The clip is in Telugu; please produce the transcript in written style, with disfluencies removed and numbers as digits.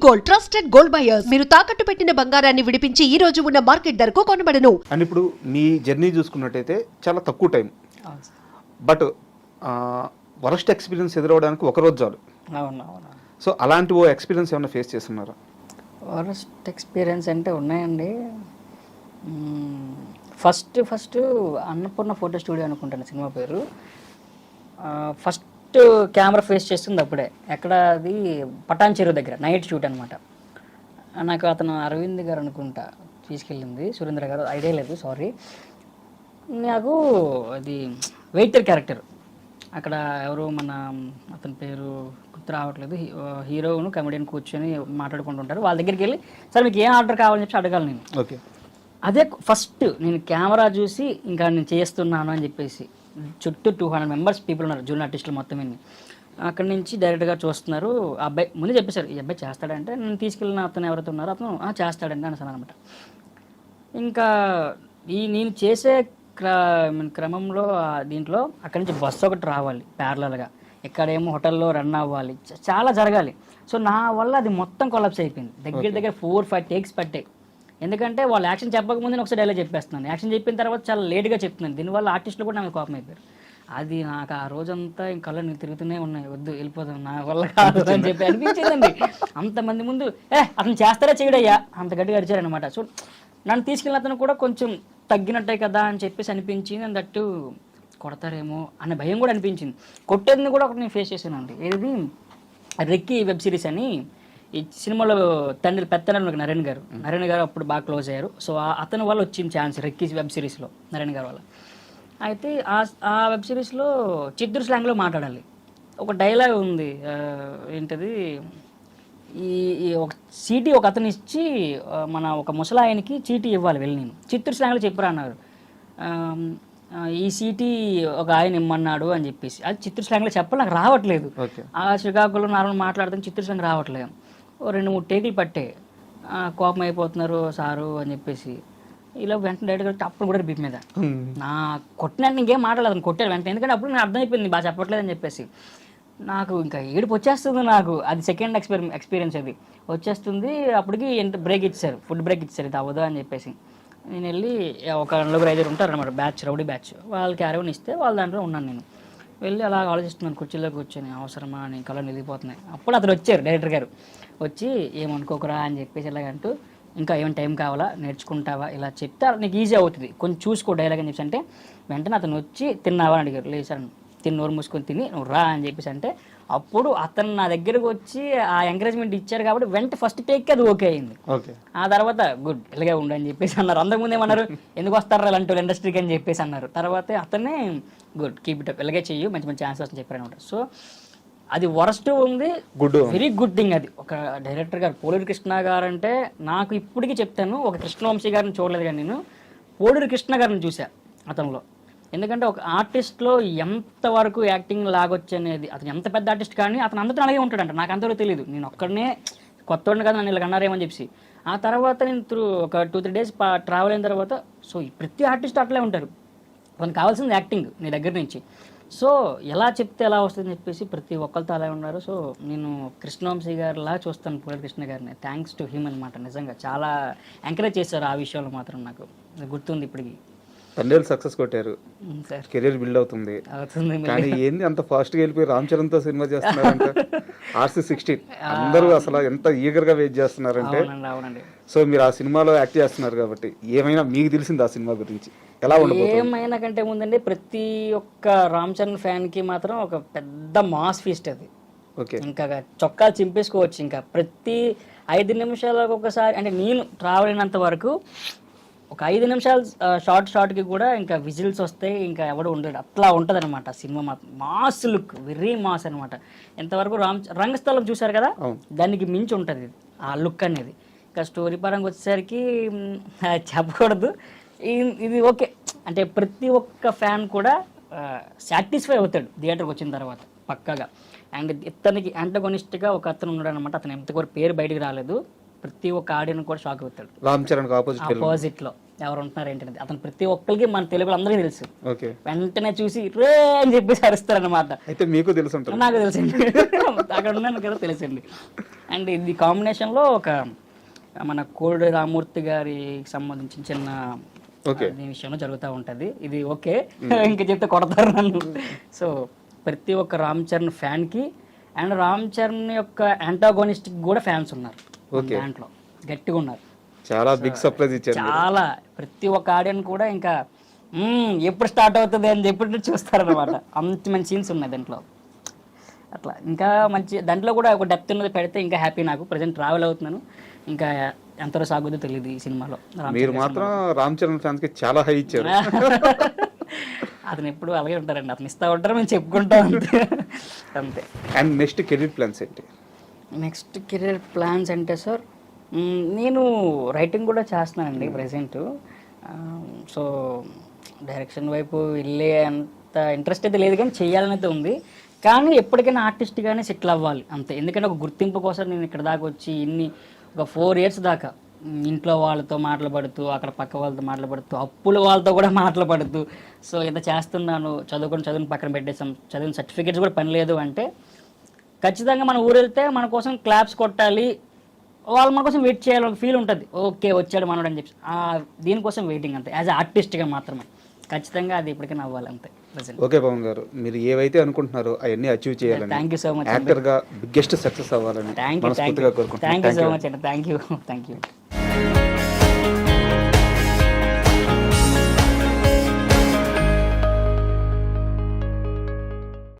Gold, trusted gold buyers. మీరు తాకట్టు పెట్టిన బంగారాన్ని విడిపించి ఈ రోజు ఉన్న మార్కెట్ ధరకు కొనబడను. అండ్ ఇప్పుడు మీ జర్నీ చూసుకున్నట్టయితే చాలా తక్కువ టైం, బట్ వరస్ట్ ఎక్స్పీరియన్స్ ఎదురవడానికి ఒక రోజు చాలు. అవును. సో అలాంటి ఓ ఎక్స్పీరియన్స్ ఏమైనా ఫేస్ చేస్తున్నారా? వరస్ట్ ఎక్స్పీరియన్స్ అంటే ఉన్నాయండి. ఫస్ట్ అన్నపూర్ణ ఫోటో స్టూడియో అనుకుంటాను సినిమా పేరు. ఫస్ట్ కెమెరా ఫేస్ చేస్తుంది అప్పుడే. ఎక్కడ అది పటాన్ చెరువు దగ్గర నైట్ షూట్ అనమాట. నాకు అతను అరవింద్ గారు అనుకుంటా తీసుకెళ్ళింది, సురేంద్ర గారు ఐడియా లేదు, సారీ. నాకు అది వెయిటర్ క్యారెక్టర్. అక్కడ ఎవరు మన అతని పేరు గుర్తు రావట్లేదు, హీరోను కమెడియన్ కూర్చొని మాట్లాడుకుంటుంటారు. వాళ్ళ దగ్గరికి వెళ్ళి సార్ మీకు ఏం ఆర్డర్ కావాలని చెప్పి అడగాలి నేను. ఓకే, అదే ఫస్ట్ నేను కెమెరా చూసి ఇంకా నేను చేస్తున్నాను అని చెప్పేసి చుట్టూ 200 మెంబర్స్ పీపుల్ ఉన్నారు, జూనియర్ ఆర్టిస్టులు మొత్తం ఇన్ని. అక్కడి నుంచి డైరెక్ట్గా చూస్తున్నారు. ఆ అబ్బాయి ముందే చెప్పేశారు ఈ అబ్బాయి చేస్తాడంటే, నేను తీసుకెళ్ళిన అతను ఎవరైతే ఉన్నారో అతను చేస్తాడండి అనేసాను అనమాట. ఇంకా నేను చేసే క్రమంలో దీంట్లో అక్కడి నుంచి బస్సు ఒకటి రావాలి ప్యారలల్గా, ఎక్కడేమో హోటల్లో రన్ అవ్వాలి, చాలా జరగాలి. సో నా వల్ల అది మొత్తం కొలాప్స్ అయిపోయింది. దగ్గర 4-5 టేక్స్ పట్టాయి. ఎందుకంటే వాళ్ళు యాక్షన్ చెప్పకముందే ఒకసారి డైలాగ్ చెప్పేస్తున్నాను, యాక్షన్ చెప్పిన తర్వాత చాలా లేట్గా చెప్తున్నాను. దీనివల్ల ఆర్టిస్టులు కూడా నాకు కోపం అయిపోయారు. అది నాకు ఆ రోజంతా ఇంకా కళ్ళు నీళ్ళు తిరుగుతూనే ఉన్నాయి, వద్దు వెళ్ళిపోతాం నా వల్ల కాదు అని చెప్పి అనిపించిందండి. అంతమంది ముందు అతను చేస్తారా చేయడయ్యా అంత గట్టిగా అరిచారనమాట. సో నన్ను తీసుకెళ్ళిన అతను కూడా కొంచెం తగ్గినట్టే కదా అని చెప్పేసి అనిపించింది. అని దట్టు కొడతారేమో అనే భయం కూడా అనిపించింది. కొట్టేది కూడా ఒకటి నేను ఫేస్ చేశానండి. ఏది రెక్కీ వెబ్ సిరీస్ అని, ఈ సినిమాలో పెద్ద నరేన్ గారు అప్పుడు బాగా క్లోజ్ అయ్యారు. సో అతని వల్ల వచ్చింది ఛాన్స్ రెక్కీ వెబ్ సిరీస్లో, నరేన్ గారి వల్ల. అయితే ఆ వెబ్ సిరీస్లో చిత్తూరు స్లాంగ్లో మాట్లాడాలి. ఒక డైలాగ్ ఉంది, ఏంటది, ఈ ఒక చీటీ ఒక అతను ఇచ్చి మన ఒక ముసలాయనికి చీటీ ఇవ్వాలి వెళ్ళి, నేను చిత్తూరు స్లాంగ్లో చెప్పరా అన్నారు. ఈ సీటీ ఒక ఆయన ఇమ్మన్నాడు అని చెప్పేసి, అది చిత్తూరు స్లాంగ్లో చెప్పాలి, నాకు రావట్లేదు. ఆ శ్రీకాకుళం నార్మల్ మాట్లాడుతాను, చిత్తూరు స్లాంగ్ రావట్లేదు. 2-3 టేకులు పట్టే కోపం అయిపోతున్నారు సారు అని చెప్పేసి, ఇలా వెంటనే డైరెక్ట్ అప్పుడు కూడా బీప్ మీద నా కొట్టినట్టు ఇంకేం మాట్లాడదు, కొట్టాడు వెంటనే. ఎందుకంటే అప్పుడు నేను అర్థమైపోయింది బాగా చెప్పట్లేదు అని చెప్పేసి. నాకు ఇంకా ఏడుపు వచ్చేస్తుంది. నాకు అది సెకండ్ ఎక్స్పీరియన్స్ అది వచ్చేస్తుంది. అప్పటికి బ్రేక్ ఇచ్చారు, ఫుడ్ బ్రేక్ ఇచ్చారు, ఇది అవ్వదు అని చెప్పేసి. నేను వెళ్ళి ఒక 4-5 ఉంటారు అనమాట బ్యాచ్, రౌడీ బ్యాచ్, వాళ్ళకి క్యారీవన్ ఇస్తే వాళ్ళ దాంట్లో ఉన్నాను. నేను వెళ్ళి అలా ఆలోచిస్తున్నాను కుర్చీలో కూర్చొని, అవసరమా అని కళ్ళు నిలిగిపోతున్నాయి. అప్పుడు అతను వచ్చారు, డైరెక్టర్ గారు వచ్చి ఏమనుకోకురా అని చెప్పేసి ఇలాగంటూ, ఇంకా ఏమైనా టైం కావాలా నేర్చుకుంటావా ఇలా చెప్తే నీకు ఈజీ అవుతుంది, కొంచెం చూసుకో డైలాగ్ అని చెప్పేసి అంటే, వెంటనే అతను వచ్చి తిన్నావా అని అడిగారు. లేదు సార్, నోరు మూసుకొని తిని నువ్వు రా అని చెప్పేసి అంటే, అప్పుడు అతను నా దగ్గరకు వచ్చి ఆ ఎంకరేజ్మెంట్ ఇచ్చారు కాబట్టి ఫస్ట్ టేక్కి అది ఓకే అయింది. ఆ తర్వాత గుడ్ ఇలాగే ఉండు అని చెప్పేసి అన్నారు. అంతకుముందు ఏమన్నారు, ఎందుకు వస్తారు అలాంటి వాళ్ళు ఇండస్ట్రీకి అని చెప్పేసి అన్నారు. తర్వాత అతనే గుడ్ కీప్ ఇట్ అప్, ఇలాగే చెయ్యి, మంచి మంచి ఛాన్సెస్ అని చెప్పారు అనమాట. సో అది వరస్ట్ ఉంది, వెరీ గుడ్ థింగ్. అది ఒక డైరెక్టర్ గారు పోలూరి కృష్ణ గారు అంటే నాకు ఇప్పటికీ చెప్తాను, ఒక కృష్ణవంశీ గారిని చూడలేదు కానీ నేను పోలూరి కృష్ణ గారిని చూసా అతనిలో. ఎందుకంటే ఒక ఆర్టిస్ట్లో ఎంతవరకు యాక్టింగ్ లాగొచ్చు అనేది, అతను ఎంత పెద్ద ఆర్టిస్ట్ కానీ అతను అందరితో అలాగే ఉంటాడంట. నాకు అంతవరకు తెలియదు, నేను ఒక్కడనే కొత్తవాడిని కదా నన్ను ఇలా అన్నారేమని చెప్పి. ఆ తర్వాత నేను ఒక 2-3 డేస్ ట్రావెల్ అయిన తర్వాత, సో ప్రతి ఆర్టిస్ట్ అట్లే ఉంటారు, మనకు కావాల్సింది యాక్టింగ్ నీ దగ్గర నుంచి. సో ఎలా చెప్తే ఎలా వస్తుందని చెప్పేసి ప్రతి ఒక్కరితో అలా ఉన్నారు. సో నేను కృష్ణవంశీ గారిలా చూస్తాను పోలూరి కృష్ణ గారిని. థ్యాంక్స్ టు హిమ్ అనమాట. నిజంగా చాలా ఎంకరేజ్ చేశారు ఆ విషయంలో మాత్రం, నాకు గుర్తుంది ఇప్పటికి. 10 సక్సెస్ కొట్టారు, కెరీర్ బిల్డ్ అవుతుంది. కానీ ఏంది అంత ఫాస్ట్ గా వెళ్ళిపోయి రామ్ చరణ్ తో సినిమా చేస్తున్నారంటే, RC16 అందరూ అసలు ఎంత ఈగర్ గా వెయిట్ చేస్తున్నారంటే. సో మీరు ఆ సినిమాలో యాక్ట్ చేస్తున్నారు కాబట్టి ఏమైనా మీకు తెలిసింది ఆ సినిమా గురించి ఎలా ఉండబోతుంది? ఏమైనా కంటే ముందండి ప్రతి ఒక్క రామ్ చరణ్ ఫ్యాన్ కి మాత్రం ఒక పెద్ద మాస్ ఫీస్ట్ అది. ఇంకా చొక్కాలు చింపేసుకోవచ్చు. ఇంకా ప్రతి 5 నిమిషాలకు ఒకసారి, అంటే నేను ట్రావెల్ అయినంత వరకు ఒక 5 నిమిషాలు షార్ట్కి కూడా ఇంకా విజిల్స్ వస్తాయి, ఇంకా ఎవడు ఉండడు, అట్లా ఉంటుంది అనమాట సినిమా. మాత్రం మాస్ లుక్, వెరీ మాస్ అనమాట. ఎంతవరకు రంగస్థలం చూశారు కదా, దానికి మించి ఉంటుంది ఆ లుక్ అనేది. ఇంకా స్టోరీ పరంగా వచ్చేసరికి చెప్పకూడదు, ఇది ఓకే అంటే ప్రతి ఒక్క ఫ్యాన్ కూడా సాటిస్ఫై అవుతాడు థియేటర్కి వచ్చిన తర్వాత పక్కాగా. అండ్ ఇతనికి యాంటగోనిస్ట్గా ఒక అతను ఉన్నాడు అనమాట, అతను ఎంతవరకు పేరు బయటికి రాలేదు, ప్రతి ఒక్క ఆడియన్స్ కూడా షాక్ అవుతాడు. రామ్ చరణ్ ఆపోజిట్ లో ఎవరు ఉంటున్నారు ఏంటనేది. అతను ప్రతి ఒక్కరికి మన తెలుగులో అందరికీ తెలుసు. ఓకే. వెంటనే చూసి రే అని చెప్పేసి అరుస్తారనమాట. అయితే మీకు తెలుసు ఉంటుంది. నాకు తెలుసండి, అక్కడ ఉన్నాను కదా తెలుసండి. అండ్ ఇది కాంబినేషన్లో ఒక మన కోడి రామూర్తి గారికి సంబంధించిన చిన్న విషయంలో జరుగుతూ ఉంటుంది. ఇది ఓకే, ఇంకా చెప్తే కొడతారు నన్ను. సో ప్రతి ఒక్క రామ్ చరణ్ ఫ్యాన్కి అండ్ రామ్ చరణ్ యొక్క యాంటాగోనిస్ట్ కూడా ఫ్యాన్స్ ఉన్నారు దాంట్లో, గట్టిగా ఉన్నారు. చాలా బిగ్ సర్ప్రైజ్ ఇచ్చారు. చాలా ప్రతి ఒక్క ఆడియన్స్ కూడా ఇంకా ఎప్పుడు స్టార్ట్ అవుతుంది అని చెప్పి చూస్తారనమాట. అంత మంచి సీన్స్ ఉన్నాయి దాంట్లో. అట్లా ఇంకా మంచి దాంట్లో కూడా ఒక డెప్త్ ఉన్నది పెడితే ఇంకా హ్యాపీ. నాకు ప్రజెంట్ ట్రావెల్ అవుతున్నాను, ఇంకా ఎంతలో సాగుతుందో తెలియదు ఈ సినిమాలో. మీరు మాత్రం రామ్ చరణ్ ఫ్యాన్స్ కి చాలా హై ఇచ్చారు. అతను ఎప్పుడు అలాగే ఉంటారండి, అతను ఇస్తా ఉంటారు, మేము చెప్పుకుంటాం అంతే. అంతే. అండ్ నెక్స్ట్ కెరీర్ ప్లాన్స్ ఏంటి? నెక్స్ట్ కెరీర్ ప్లాన్స్ అంటే సార్, నేను రైటింగ్ కూడా చేస్తున్నానండి ప్రెసెంట్. సో డైరెక్షన్ వైపు వెళ్ళే అంత ఇంట్రెస్ట్ అయితే లేదు, కానీ చేయాలని అయితే ఉంది. కానీ ఎప్పటికైనా ఆర్టిస్ట్గానే సెటిల్ అవ్వాలి అంతే. ఎందుకంటే ఒక గుర్తింపు కోసం నేను ఇక్కడ దాకా వచ్చి ఒక 4 years దాకా ఇంట్లో వాళ్ళతో మాట్లాడుతూ, అక్కడ పక్క వాళ్ళతో మాట్లాడుతూ, అప్పుల వాళ్ళతో కూడా మాట్లాడుతూ, సో ఇంత చేస్తున్నాను. చదువుని పక్కన పెట్టేసాం, చదివిన సర్టిఫికేట్స్ కూడా పని లేదు అంటే ఖచ్చితంగా మన ఊరు వెళ్తే మన కోసం క్లాప్స్ కొట్టాలి, వాళ్ళు మన కోసం వెయిట్ చేయాలి, ఒక ఫీల్ ఉంటుంది. ఓకే వచ్చాడు మనోడు అని చెప్పి దీనికోసం వెయిటింగ్ అంతే. యాజ్ ఆర్టిస్ట్గా మాత్రమే ఖచ్చితంగా అది ఇప్పటికైనా అవ్వాలి అంతే. ఓకే పవన్ గారు, మీరు ఏవైతే అనుకుంటున్నారో అవన్నీ అచీవ్ చేయాలని, థ్యాంక్ యూ సో మచ్, యాక్టర్గా బిగ్గెస్ట్ సక్సెస్ అవ్వాలని మనస్ఫూర్తిగా కోరుకుంటున్నాను. థ్యాంక్ యూ సో మచ్ అండి. Thank you.